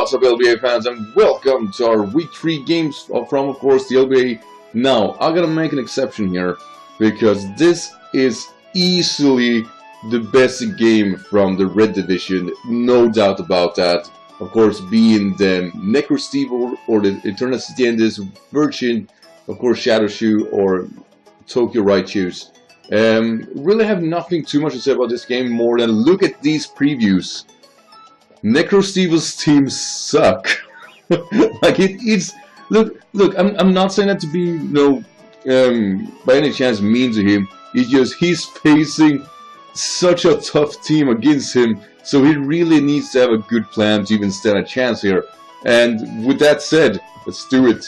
What's up, LBA fans, and welcome to our week 3 games from, of course, the LBA. Now, I gotta make an exception here, because this is easily the best game from the Red Division, no doubt about that. Of course, being the Stevo or the Eterna version, of course, Shadow Shoe or Tokyo Raichus. Really have nothing too much to say about this game more than look at these previews. Stevo's teams suck. Like it's look. I'm not saying that to be by any chance mean to him. It's just he's facing such a tough team against him, so he really needs to have a good plan to even stand a chance here. And with that said, let's do it.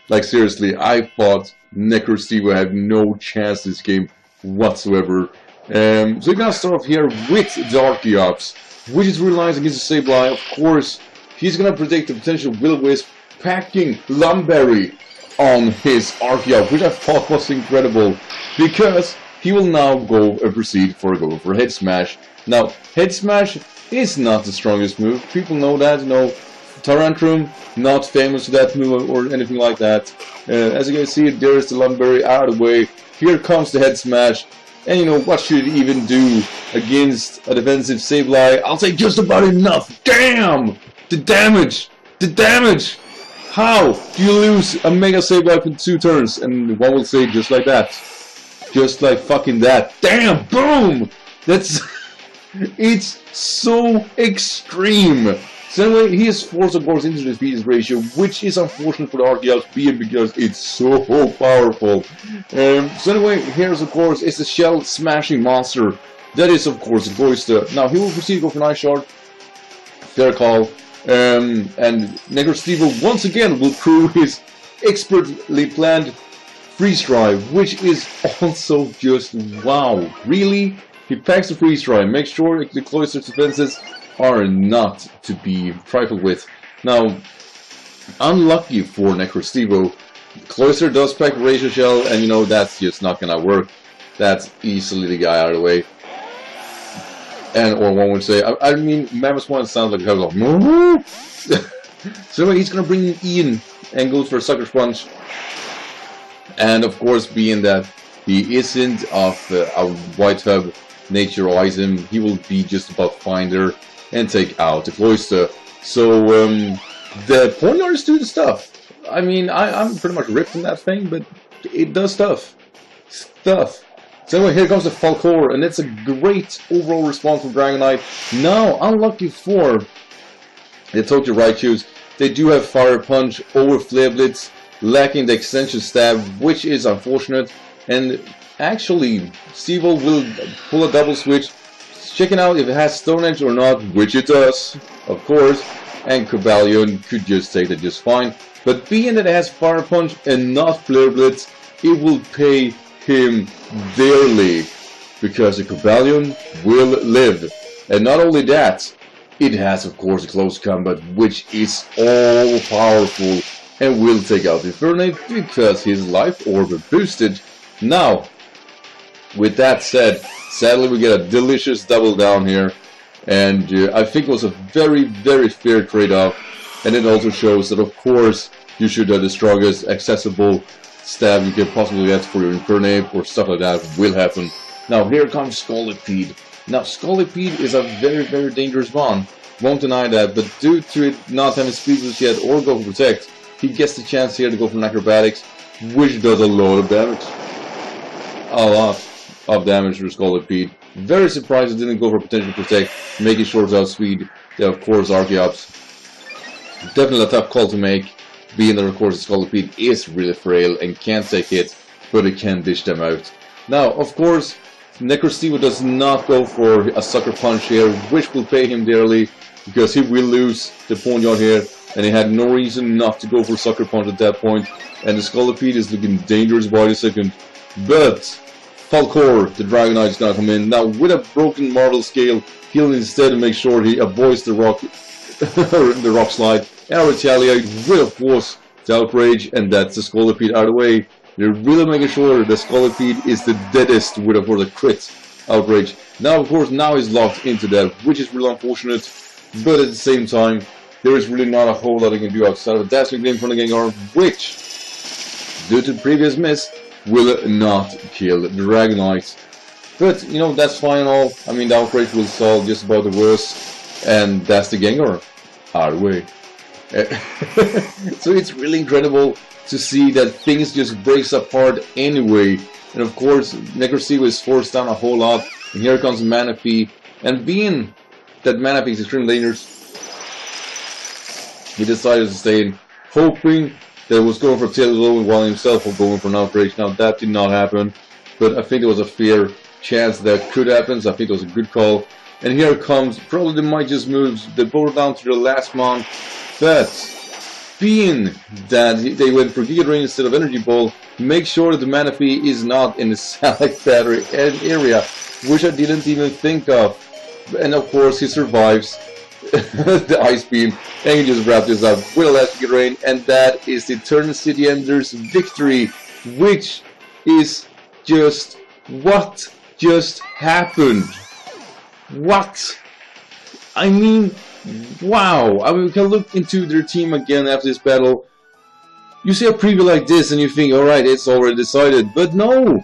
Like seriously, I thought Stevo had no chance this game whatsoever. So we're gonna start off here with the Archeops, which is really nice against the Sableye. Of course, he's gonna predict the potential Will-O-Wisp packing Lumberry on his Archeops, which I thought was incredible, because he will now go and proceed for a go for Head Smash. Now, Head Smash is not the strongest move. People know that. Tyrantrum, not famous for that move or anything like that. As you guys see, there is the Lumberry out of the way. Here comes the Head Smash. And what should it even do against a defensive Sableye? I'll say just about enough. Damn! The damage! The damage! How do you lose a Mega Sableye in 2 turns? And one will say just like that. Just like fucking that. Damn! Boom! That's... it's so extreme. So anyway, he is forced, of course, into the speed ratio, which is unfortunate for the Archeops being because it's so powerful. So anyway, here's, of course, it's a shell smashing monster. That is, of course, Goista. Now, he will proceed to go for an Ice Shard. Fair call. And Stevo once again will crew his expertly planned Freeze Drive, which is also just wow. Really? He packs the Freeze Drive, makes sure the Cloyster's defenses are not to be trifled with. Now, unlucky for Stevo, Cloyster does pack Raichu Shell, and that's just not gonna work. That's easily the guy out of the way. Or one would say, I mean, Mammoth One sounds like a hell of So anyway, he's gonna bring in Ian and goes for a Sucker Punch. And of course, being that he isn't of a White Hub nature or item, he will be just about fine there and take out the Cloyster. So the Ponyards do the stuff. I mean, I'm pretty much ripped in that thing, but it does stuff. So anyway, here comes the Falcor, and it's a great overall response from Dragonite. Now, unlucky for the Tokyo Raichus, they do have Fire Punch over Flare Blitz, lacking the extension stab, which is unfortunate. And actually, Stevo will pull a double switch, checking out if it has Stone Edge or not, which it does, of course, and Cobalion could just take that just fine. But being that it has Fire Punch and not Flare Blitz, it will pay him dearly, because the Cobalion will live. And not only that, it has, of course, a close combat, which is all powerful, and will take out Infernape because his life orb boosted. Now, with that said, sadly we get a delicious double down here, and I think it was a very, very fair trade-off, and it also shows that, of course, you should have the strongest accessible stab you can possibly get for your Infernape or stuff like that will happen. Now here comes Scolipede. Now Scolipede is a very, very dangerous one, won't deny that, but due to it not having speed boost yet or go for Protect, he gets the chance here to go for Acrobatics, which does a lot of damage. A lot of damage for Scolipede. Very surprised it didn't go for Potential Protect, making sure to outspeed the, of course, Archeops. Definitely a tough call to make, being that, of course, Scolipede is really frail and can't take hits, but it can dish them out. Now, of course, Stevo does not go for a Sucker Punch here, which will pay him dearly, because he will lose the Ponyard here, and he had no reason not to go for Sucker Punch at that point, and the Scolipede is looking dangerous by the second. But Falcor, the Dragonite, is gonna come in. Now, with a broken Marvel Scale, he'll instead make sure he avoids the rock, the rock slide, and retaliate with, of course, the Outrage, and that's the Scolipede out of the way. They're really making sure the Scolipede is the deadest with, of course, a crit Outrage. Now, of course, now he's locked into that, which is really unfortunate. but at the same time, there is really not a whole lot you can do outside of a dashing game from the Gengar, which, due to previous miss, will not kill the Dragonite. But, you know, that's fine and all. I mean, the Outrage will solve just about the worst, and that's the Gengar. Our way. So it's really incredible to see that things just breaks apart anyway. And of course, Necrosego is forced down a whole lot, and here comes Manaphy. And being that Manaphy is extremely dangerous, he decided to stay in, hoping that it was going for Stevo while himself was going for an Outrage. Now that did not happen, but I think there was a fair chance that could happen, so I think it was a good call. And here comes probably the mightiest moves. They brought down to the last mon, but being that they went for Giga Drain instead of Energy Ball, make sure that the Manaphy is not in the Salak battery area, which I didn't even think of. And of course he survives the Ice Beam, and he just wrapped this up with a last Giga Drain, and that is the Eterna City Ender's victory, which is just what just happened. What? I mean, wow. I mean, we can look into their team again after this battle. You see a preview like this and you think, alright, it's already decided. But no!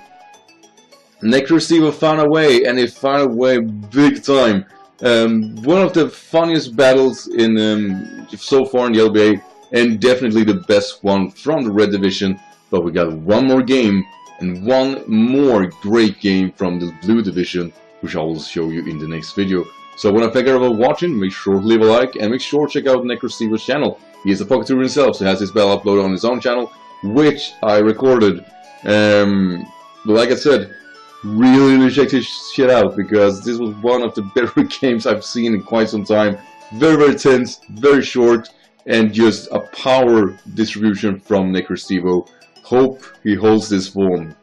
Necrosego found a way, and they found a way big time. One of the funniest battles in so far in the LBA, and definitely the best one from the Red Division. But we got one more game, and one more great game from the Blue Division, which I will show you in the next video. So I want to thank everyone for watching. Make sure to leave a like, and make sure to check out Necrosego's channel. He is a Poketuber himself, so he has his battle uploaded on his own channel, which I recorded. But like I said, really check this shit out, because this was one of the better games I've seen in quite some time. Very, very tense, very short, and just a power distribution from Necrosego. Hope he holds this form.